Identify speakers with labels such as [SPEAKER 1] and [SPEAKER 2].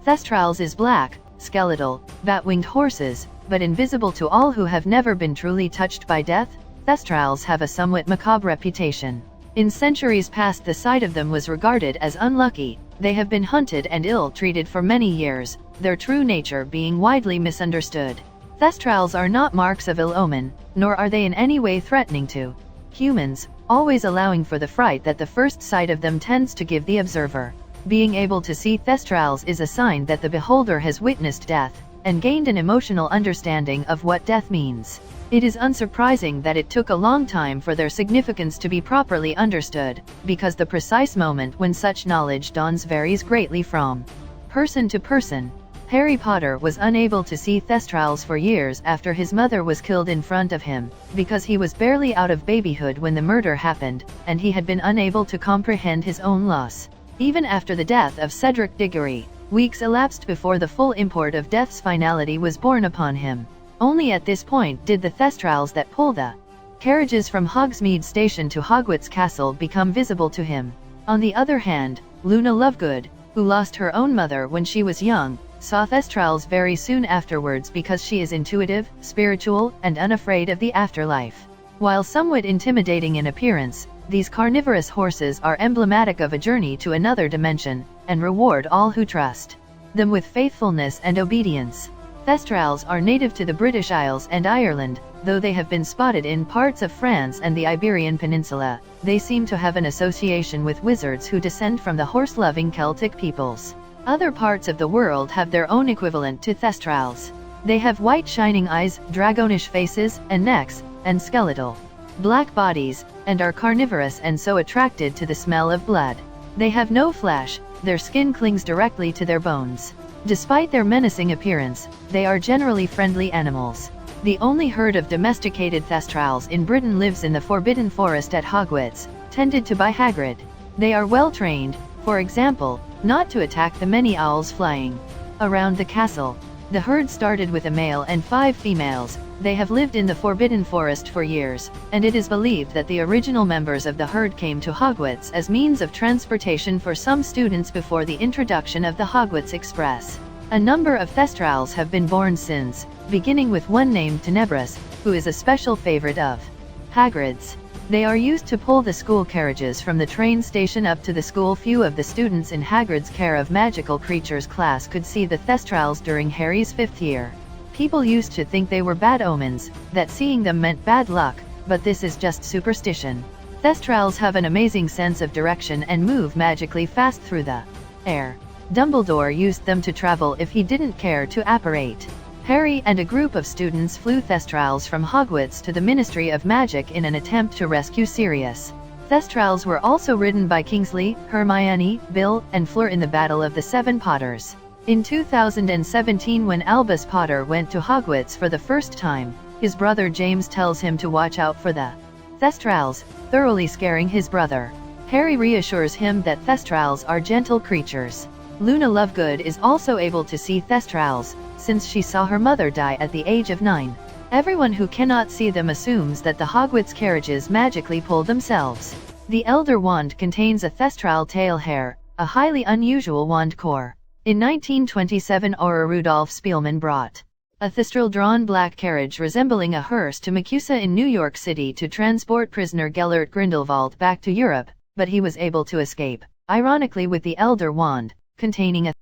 [SPEAKER 1] Thestrals is black, skeletal, bat-winged horses, but invisible to all who have never been truly touched by death. Thestrals have a somewhat macabre reputation. In centuries past, the sight of them was regarded as unlucky. They have been hunted and ill-treated for many years, their true nature being widely misunderstood. Thestrals are not marks of ill omen, nor are they in any way threatening to humans, always allowing for the fright that the first sight of them tends to give the observer. Being able to see Thestrals is a sign that the beholder has witnessed death, and gained an emotional understanding of what death means. It is unsurprising that it took a long time for their significance to be properly understood, because the precise moment when such knowledge dawns varies greatly from person to person. Harry Potter was unable to see Thestrals for years after his mother was killed in front of him, because he was barely out of babyhood when the murder happened, and he had been unable to comprehend his own loss. Even after the death of Cedric Diggory, weeks elapsed before the full import of death's finality was borne upon him. Only at this point did the Thestrals that pull the carriages from Hogsmeade Station to Hogwarts Castle become visible to him. On the other hand, Luna Lovegood, who lost her own mother when she was young, saw Thestrals very soon afterwards because she is intuitive, spiritual, and unafraid of the afterlife. While somewhat intimidating in appearance, these carnivorous horses are emblematic of a journey to another dimension, and reward all who trust them with faithfulness and obedience. Thestrals are native to the British Isles and Ireland, though they have been spotted in parts of France and the Iberian Peninsula. They seem to have an association with wizards who descend from the horse-loving Celtic peoples. Other parts of the world have their own equivalent to Thestrals. They have white shining eyes, dragonish faces and necks, and skeletal black bodies, and are carnivorous and so attracted to the smell of blood. They have no flesh, their skin clings directly to their bones. Despite their menacing appearance, they are generally friendly animals. The only herd of domesticated Thestrals in Britain lives in the Forbidden Forest at Hogwarts, tended to by Hagrid. They are well trained, for example, not to attack the many owls flying around the castle. The herd started with a male and 5 females. They have lived in the Forbidden Forest for years, and it is believed that the original members of the herd came to Hogwarts as means of transportation for some students before the introduction of the Hogwarts Express. A number of Thestrals have been born since, beginning with one named Tenebris, who is a special favorite of Hagrid's. They are used to pull the school carriages from the train station up to the school. Few of the students in Hagrid's Care of Magical Creatures class could see the Thestrals during Harry's 5th year. People used to think they were bad omens, that seeing them meant bad luck, but this is just superstition. Thestrals have an amazing sense of direction and move magically fast through the air. Dumbledore used them to travel if he didn't care to apparate. Harry and a group of students flew Thestrals from Hogwarts to the Ministry of Magic in an attempt to rescue Sirius. Thestrals were also ridden by Kingsley, Hermione, Bill, and Fleur in the Battle of the Seven Potters. In 2017, when Albus Potter went to Hogwarts for the first time, his brother James tells him to watch out for the Thestrals, thoroughly scaring his brother. Harry reassures him that Thestrals are gentle creatures. Luna Lovegood is also able to see Thestrals, since she saw her mother die at the age of 9. Everyone who cannot see them assumes that the Hogwarts carriages magically pull themselves. The Elder Wand contains a Thestral tail hair, a highly unusual wand core. In 1927, Auror Rudolph Spielman brought a Thestral-drawn black carriage resembling a hearse to MACUSA in New York City to transport prisoner Gellert Grindelwald back to Europe, but he was able to escape, ironically with the Elder Wand, containing a